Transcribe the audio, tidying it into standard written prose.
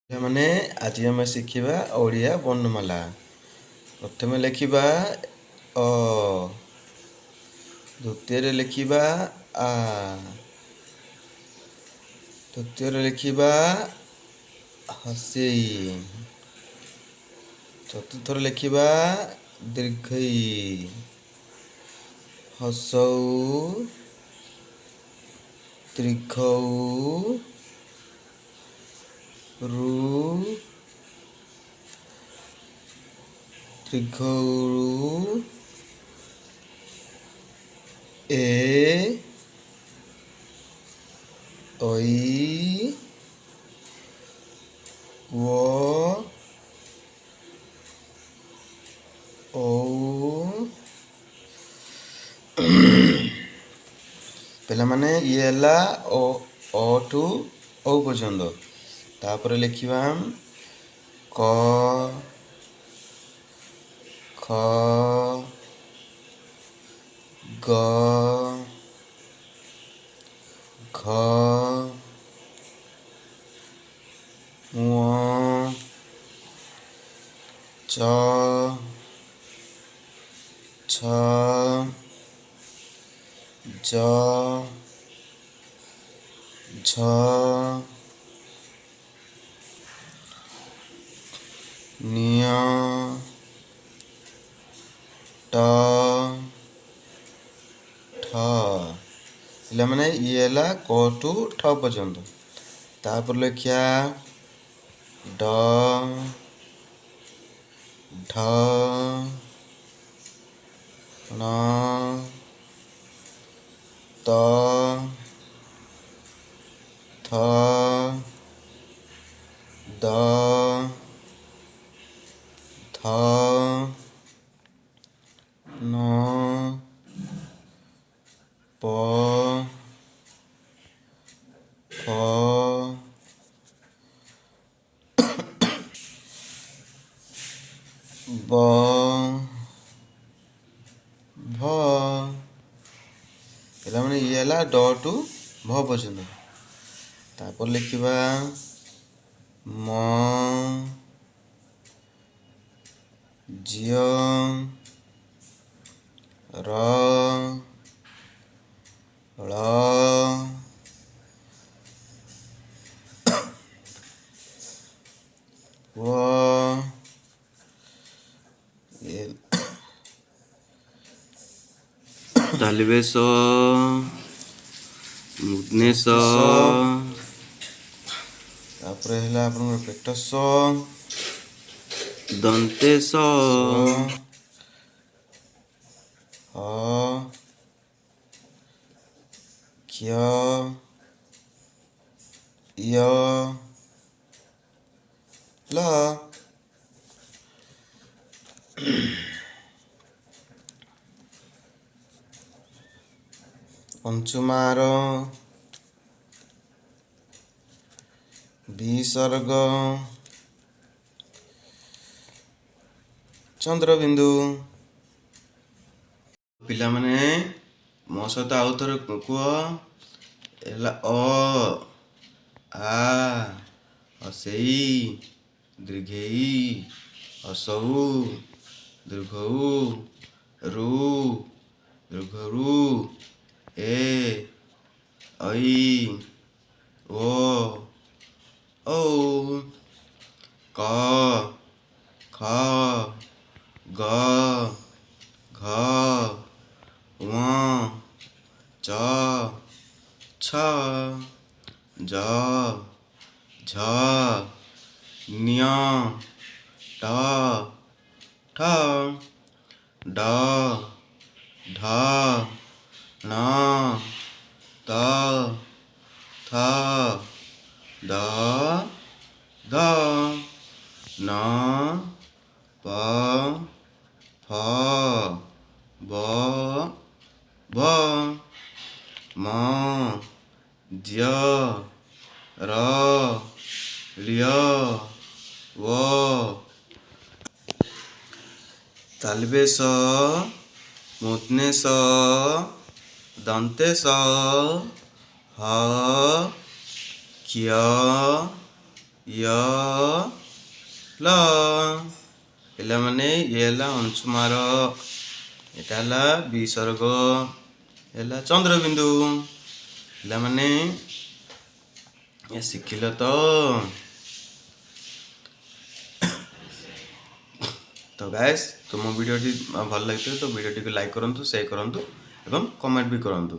ମାନେ ଆଜି ଆମେ ଶିଖିବା ଓଡ଼ିଆ ବର୍ଣ୍ଣମାଳା। ପ୍ରଥମେ ଲେଖିବା ଅ, ଦ୍ୱିତୀୟରେ ଲେଖିବା ଆ, ତୃତୀୟରେ ଲେଖିବା ହସେଇ, ଚତୁର୍ଥରେ ଲେଖିବା ଦୀର୍ଘଇ, ହସଉ, ଦୀର୍ଘଉ, ରୁ, ଦୀର୍ଘଉ, ଏ, ଐ, ଓ, ଔ। ପିଲାମାନେ ଇଏ ହେଲା ଅ ଠୁ ଔ ପର୍ଯ୍ୟନ୍ତ। ତାପରେ ଲେଖିବା କ, ଖ, ଗ, ଘ, ଙ, ଚ, ଛ, ଜ, ଝ, ଞ, ଟ, ଠ। ପିଲାମାନେ ଇଏ ହେଲା କ ଠୁ ଠ ପର୍ଯ୍ୟନ୍ତ। ତାପରେ ଲେଖିବା ଡ, ଢ, ଣ, ତ, ଥ, ଦ, ଧ, ନ, ପ, ଫ, ବ, ଭ। ପିଲାମାନେ ଇଏ ହେଲା ଡ ଟୁ ଭ ପର୍ଯ୍ୟନ୍ତ। ତାପରେ ଲେଖିବା ମ, ଝିଅ, ର, ଳ, ୱ, ତାଲିବେ ସ, ମୂର୍ଧନ୍ୟ ଷ, ତାପରେ ହେଲା ଆପଣଙ୍କର ପେଟ ସ, ଦନ୍ତେ ସ, ହ, କ୍ଷ, ୟ, ଲ। ପଞ୍ଚମାର, ବିସର୍ଗ, ଚନ୍ଦ୍ରବିନ୍ଦୁ। ପିଲାମାନେ ମୋ ସହିତ ଆଉ ଥରେ କୁହ। ହେଲା ଅ, ଆ, ହସେଇ, ଦୀର୍ଘେଇ, ହସଉ, ଦୀର୍ଘଉ, ରୁ, ଦୀର୍ଘରୁ, ଏ, ଐ, ଓ, ଔ, କ, ଖ, ଗ, ଘ, ଙ, ଚ, ଛ, ଜ, ଝ, ଞ, ଟ, ଠ, ଡ, ଢ, ଣ, ତ, ଥ, ଦ, ଧ, ନ, ପ, ଫ, ବ, ଭ, ମ, ଜ, ର, ଲ୍ୟ, ୱ। ତାଲିବେ ସ, ମୂର୍ଧନ୍ୟ ଷ, ଦନ୍ତେ ସ, ହ, କ୍ଷ, य ल पिला माने ये हला अंशुमार एटा हला विसर्ग हला चंद्रबिंदु पिला माने ये शिखिल तो गाइस तुम वीडियो भल लगे तो वीडियो को लाइक करंतु शेयर करंतु एवं कमेंट भी करंतु।